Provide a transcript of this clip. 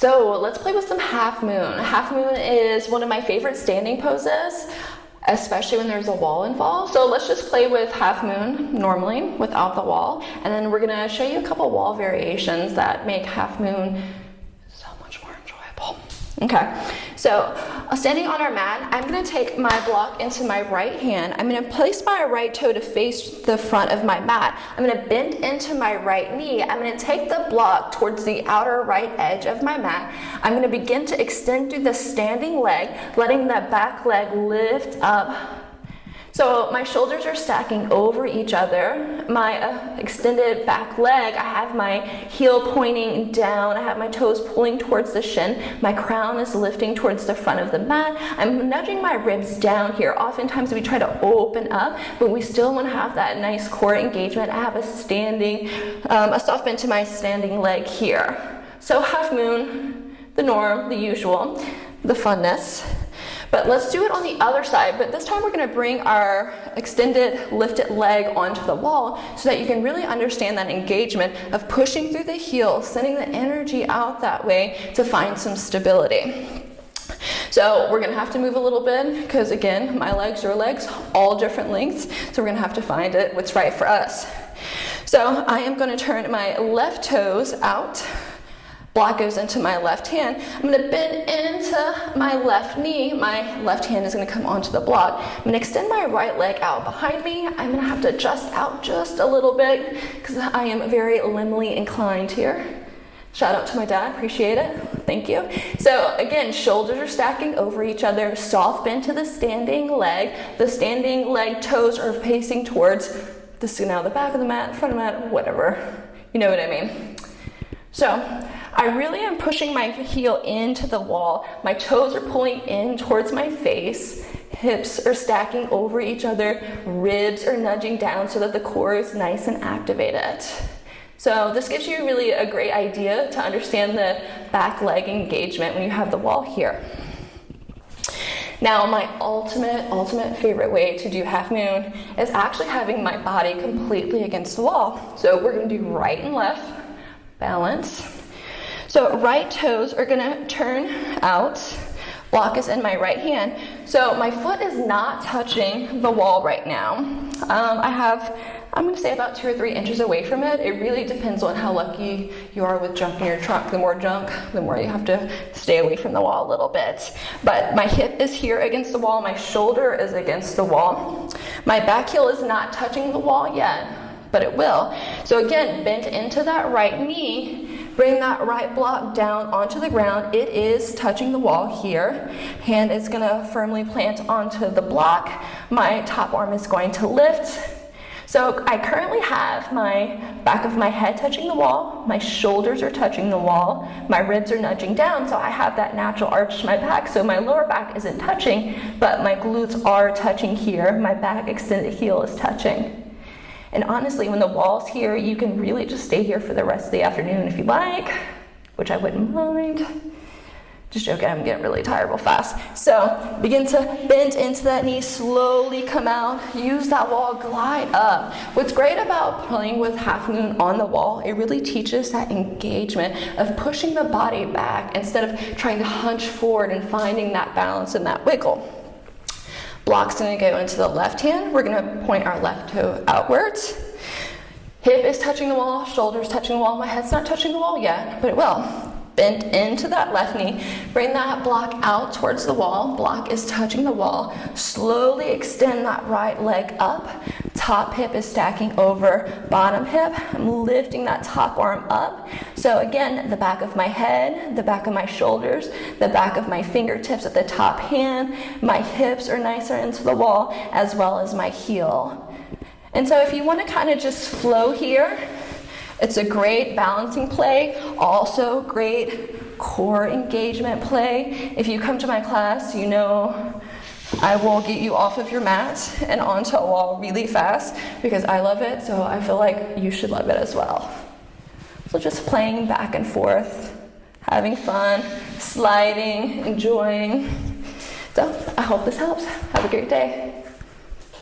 So let's play with some half moon. Half moon is one of my favorite standing poses, especially when there's a wall involved. So let's just play with half moon normally without the wall, and then we're gonna show you a couple wall variations that make half moon so much more enjoyable. Okay, so standing on our mat, I'm gonna take my block into my right hand. I'm gonna place my right toe to face the front of my mat. I'm gonna bend into my right knee. I'm gonna take the block towards the outer right edge of my mat. I'm gonna begin to extend through the standing leg, letting the back leg lift up. So my shoulders are stacking over each other. My extended back leg, I have my heel pointing down. I have my toes pulling towards the shin. My crown is lifting towards the front of the mat. I'm nudging my ribs down here. Oftentimes we try to open up, but we still want to have that nice core engagement. I have a soft bend to my standing leg here. So half moon, the norm, the usual, the funness. But let's do it on the other side, but this time we're gonna bring our extended lifted leg onto the wall so that you can really understand that engagement of pushing through the heel, sending the energy out that way to find some stability. So we're gonna have to move a little bit because again, my legs, your legs, all different lengths. So we're gonna have to find what's right for us. So I am gonna turn my left toes out. Block goes into my left hand. I'm gonna bend into my left knee. My left hand is gonna come onto the block. I'm gonna extend my right leg out behind me. I'm gonna have to adjust out just a little bit because I am very limbally inclined here. Shout out to my dad, appreciate it, thank you. So again, shoulders are stacking over each other, soft bend to the standing leg. The standing leg toes are facing towards now the back of the mat, front of the mat, whatever, you know what I mean. So I really am pushing my heel into the wall. My toes are pulling in towards my face. Hips are stacking over each other. Ribs are nudging down so that the core is nice and activated. So this gives you really a great idea to understand the back leg engagement when you have the wall here. Now, my ultimate favorite way to do half moon is actually having my body completely against the wall. So we're gonna do right and left. Balance. So right toes are gonna turn out. Block is in my right hand. So my foot is not touching the wall right now. I'm gonna say about 2 or 3 inches away from it. It really depends on how lucky you are with junk in your trunk. The more junk, the more you have to stay away from the wall a little bit. But my hip is here against the wall. My shoulder is against the wall. My back heel is not touching the wall yet, but it will. So again, bend into that right knee, bring that right block down onto the ground. It is touching the wall here. Hand is gonna firmly plant onto the block. My top arm is going to lift. So I currently have my back of my head touching the wall, my shoulders are touching the wall, my ribs are nudging down, so I have that natural arch to my back, so my lower back isn't touching, but my glutes are touching here, my back extended heel is touching. And honestly, when the wall's here, you can really just stay here for the rest of the afternoon if you like, which I wouldn't mind. Just joking, I'm getting really tired real fast. So begin to bend into that knee, slowly come out, use that wall, glide up. What's great about playing with half moon on the wall, it really teaches that engagement of pushing the body back instead of trying to hunch forward and finding that balance and that wiggle. Block's gonna go into the left hand. We're gonna point our left toe outwards. Hip is touching the wall, shoulders touching the wall. My head's not touching the wall yet, but it will. Bend into that left knee. Bring that block out towards the wall. Block is touching the wall. Slowly extend that right leg up. Top hip is stacking over bottom hip. I'm lifting that top arm up. So again, the back of my head, the back of my shoulders, the back of my fingertips at the top hand. My hips are nicer into the wall, as well as my heel. And so if you want to kind of just flow here, it's a great balancing play, also great core engagement play. If you come to my class, you know I will get you off of your mat and onto a wall really fast because I love it, so I feel like you should love it as well. So just playing back and forth, having fun, sliding, enjoying. So I hope this helps. Have a great day.